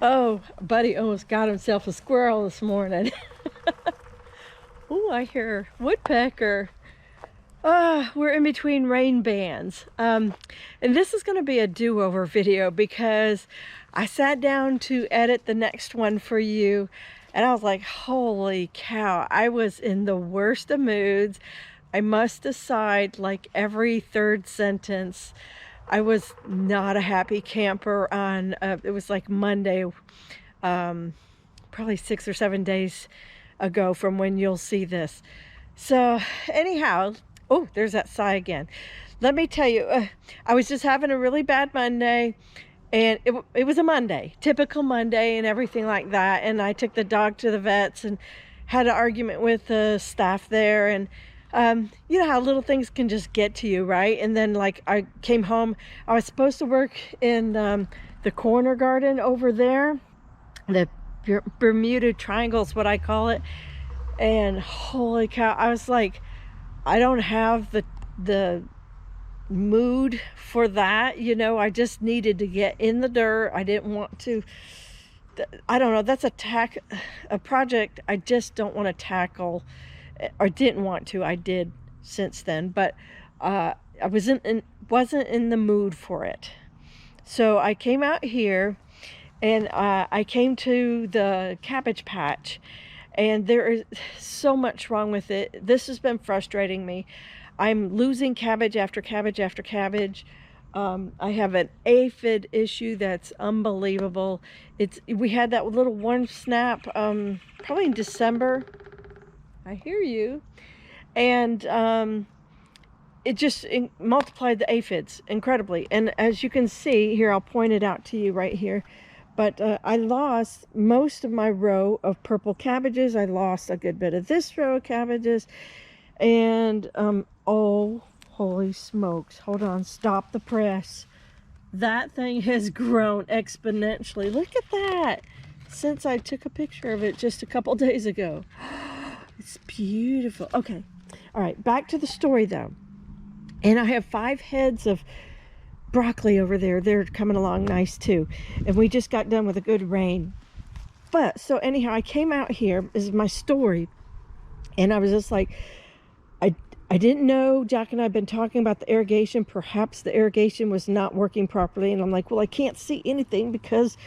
Oh, buddy almost got himself a squirrel this morning. Oh, I hear woodpecker. We're in between rain bands. And this is going to be a do-over video because I sat down to edit the next one for you and I was like, holy cow, I was in the worst of moods. I must decide like every third sentence. I was not a happy camper on, it was like Monday, probably 6 or 7 days ago from when you'll see this. So anyhow, oh, there's that sigh again. Let me tell you, I was just having a really bad Monday, and it was a Monday, typical Monday and everything like that. And I took the dog to the vets and had an argument with the staff there, and you know how little things can just get to you, right? And then like I came home, I was supposed to work in the corner garden over there, the Bermuda Triangle is what I call it. And holy cow, I was like, I don't have the mood for that, you know. I just needed to get in the dirt. I didn't want to, I don't know, that's a project I just don't want to tackle, or didn't want to. I did since then, but I wasn't in the mood for it. So I came out here and I came to the cabbage patch, and there is so much wrong with it. This has been frustrating me. I'm losing cabbage after cabbage after cabbage. I have an aphid issue that's unbelievable. We had that little warm snap probably in December. I hear you. And it multiplied the aphids incredibly. And as you can see here, I'll point it out to you right here. But I lost most of my row of purple cabbages. I lost a good bit of this row of cabbages. And oh, holy smokes. Hold on, stop the press. That thing has grown exponentially. Look at that. Since I took a picture of it just a couple days ago. It's beautiful. Okay. All right, back to the story though. And I have 5 heads of broccoli over there. They're coming along nice too. And we just got done with a good rain. But so anyhow, I came out here. This is my story. And I was just like, I didn't know. Jack and I have been talking about the irrigation. Perhaps the irrigation was not working properly. And I'm like, well, I can't see anything because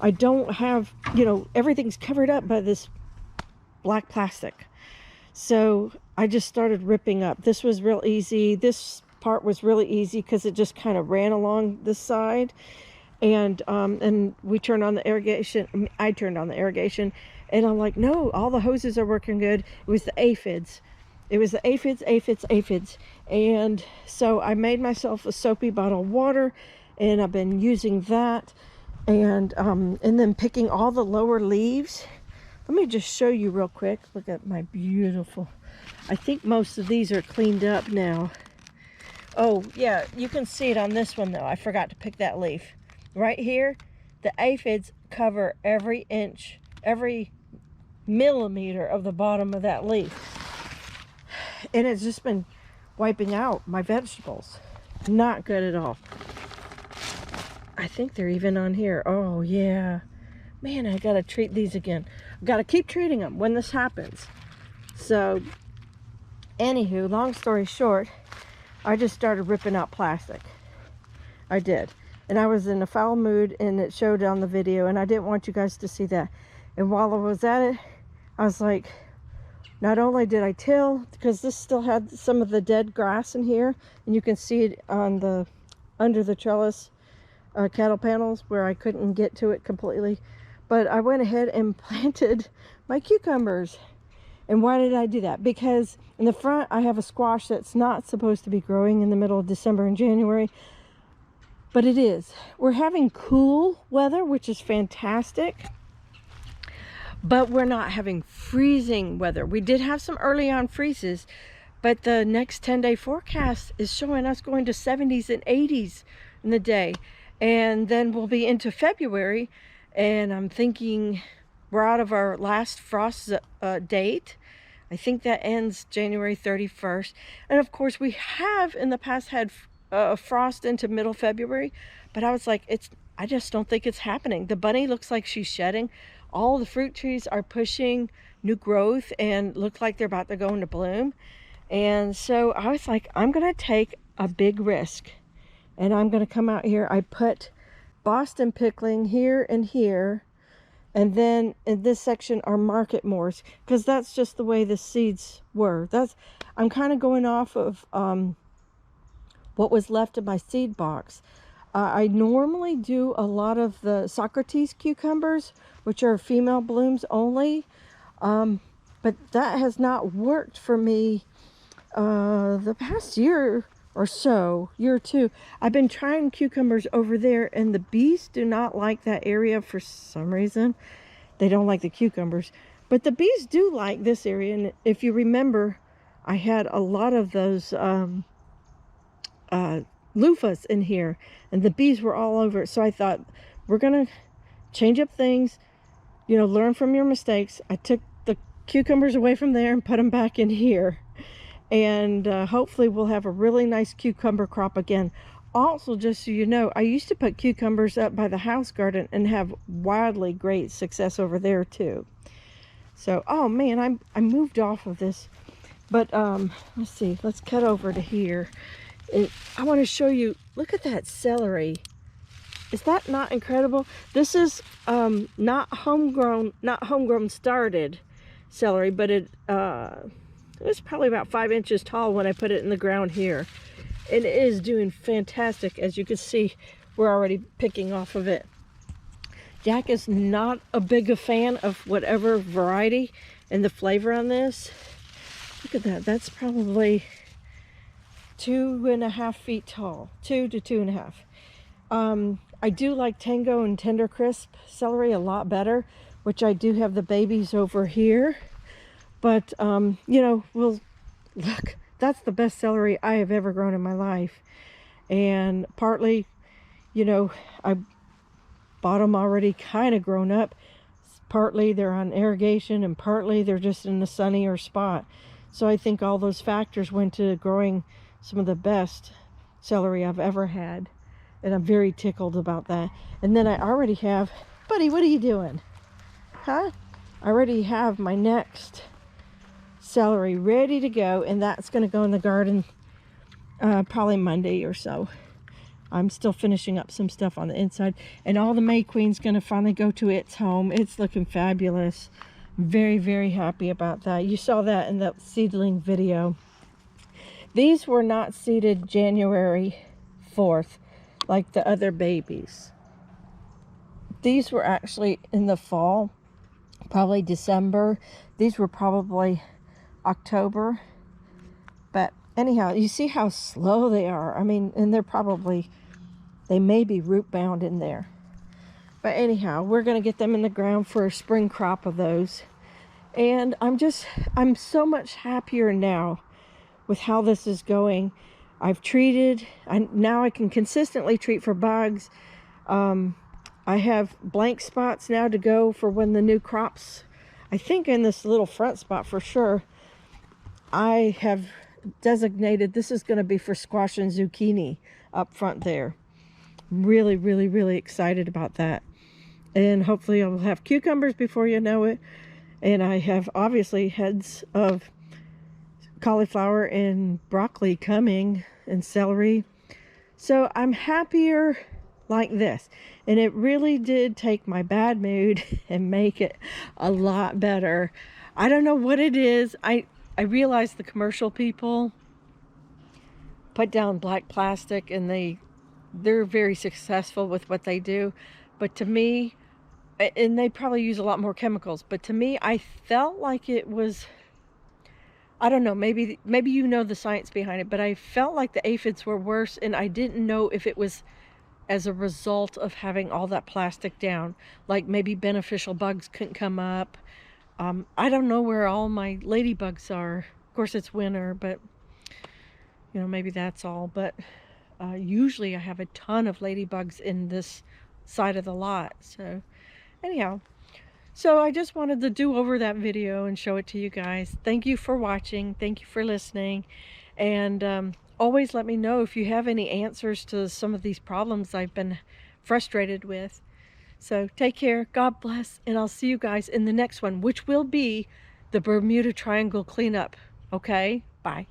I don't have, you know, everything's covered up by this black plastic. So I just started ripping up. This was real easy. This part was really easy because it just kind of ran along this side. And we turned on the irrigation. I turned on the irrigation, and I'm like, no, all the hoses are working good. It was the aphids. It was the aphids. And so I made myself a soapy bottle of water, and I've been using that, and then picking all the lower leaves. Let me just show you real quick. Look at my beautiful, I think most of these are cleaned up now. Oh yeah, you can see it on this one though. I forgot to pick that leaf. Right here, the aphids cover every inch, every millimeter of the bottom of that leaf. And it's just been wiping out my vegetables. Not good at all. I think they're even on here. Oh yeah. Man, I gotta treat these again. I've gotta keep treating them when this happens. So, anywho, long story short, I just started ripping out plastic. I did. And I was in a foul mood, and it showed on the video, and I didn't want you guys to see that. And while I was at it, I was like, not only did I till, because this still had some of the dead grass in here, and you can see it on the under the trellis cattle panels where I couldn't get to it completely. But I went ahead and planted my cucumbers. And why did I do that? Because in the front I have a squash that's not supposed to be growing in the middle of December and January, but it is. We're having cool weather, which is fantastic, but we're not having freezing weather. We did have some early on freezes, but the next 10-day forecast is showing us going to 70s and 80s in the day. And then we'll be into February, and I'm thinking we're out of our last frost date. I think that ends January 31st. And of course, we have in the past had frost into middle February, but I was like, I just don't think it's happening. The bunny looks like she's shedding. All the fruit trees are pushing new growth and look like they're about to go into bloom. And so I was like, I'm gonna take a big risk and I'm gonna come out here. I put Boston pickling here and here, and then in this section are market moors, because that's just the way the seeds were. I'm kind of going off of what was left of my seed box. I normally do a lot of the Socrates cucumbers, which are female blooms only, but that has not worked for me the past year or so, year or two. I've been trying cucumbers over there, and the bees do not like that area for some reason. They don't like the cucumbers, but the bees do like this area. And if you remember, I had a lot of those loofahs in here, and the bees were all over it. So I thought, we're gonna change up things, you know, learn from your mistakes. I took the cucumbers away from there and put them back in here, and hopefully we'll have a really nice cucumber crop again. Also, just so you know, I used to put cucumbers up by the house garden and have wildly great success over there too. So, oh man, I moved off of this, but let's see, let's cut over to here. And I want to show you, look at that celery. Is that not incredible? This is not homegrown started celery, but it was probably about 5 inches tall when I put it in the ground here. And it is doing fantastic. As you can see, we're already picking off of it. Jack is not a big fan of whatever variety and the flavor on this. Look at that. That's probably 2.5 feet tall. 2 to 2.5. I do like Tango and Tender Crisp celery a lot better, which I do have the babies over here. But, you know, look, that's the best celery I have ever grown in my life. And partly, you know, I bought them already kind of grown up. Partly they're on irrigation, and partly they're just in a sunnier spot. So I think all those factors went to growing some of the best celery I've ever had. And I'm very tickled about that. And then I already have, buddy, what are you doing? Huh? I already have my next celery ready to go, and that's going to go in the garden probably Monday or so. I'm still finishing up some stuff on the inside, and all the May Queen's going to finally go to its home. It's looking fabulous. Very, very happy about that. You saw that in that seedling video. These were not seeded January 4th like the other babies. These were actually in the fall, probably December. These were probably October. But anyhow, you see how slow they are. I mean, and they may be root bound in there. But anyhow, we're going to get them in the ground for a spring crop of those. And I'm so much happier now with how this is going. I've treated, now I can consistently treat for bugs. I have blank spots now to go for when the new crops, I think in this little front spot for sure, I have designated this is going to be for squash and zucchini up front there. Really, really, really excited about that. And hopefully I'll have cucumbers before you know it. And I have obviously heads of cauliflower and broccoli coming, and celery. So I'm happier like this. And it really did take my bad mood and make it a lot better. I don't know what it is. I realize the commercial people put down black plastic, and they're very successful with what they do. But to me, and they probably use a lot more chemicals, but to me, I felt like it was, I don't know, maybe you know the science behind it, but I felt like the aphids were worse, and I didn't know if it was as a result of having all that plastic down. Like maybe beneficial bugs couldn't come up. I don't know where all my ladybugs are. Of course, it's winter, but you know, maybe that's all. But usually I have a ton of ladybugs in this side of the lot. So anyhow, so I just wanted to do over that video and show it to you guys. Thank you for watching. Thank you for listening. And always let me know if you have any answers to some of these problems I've been frustrated with. So take care, God bless, and I'll see you guys in the next one, which will be the Bermuda Triangle cleanup. Okay, bye.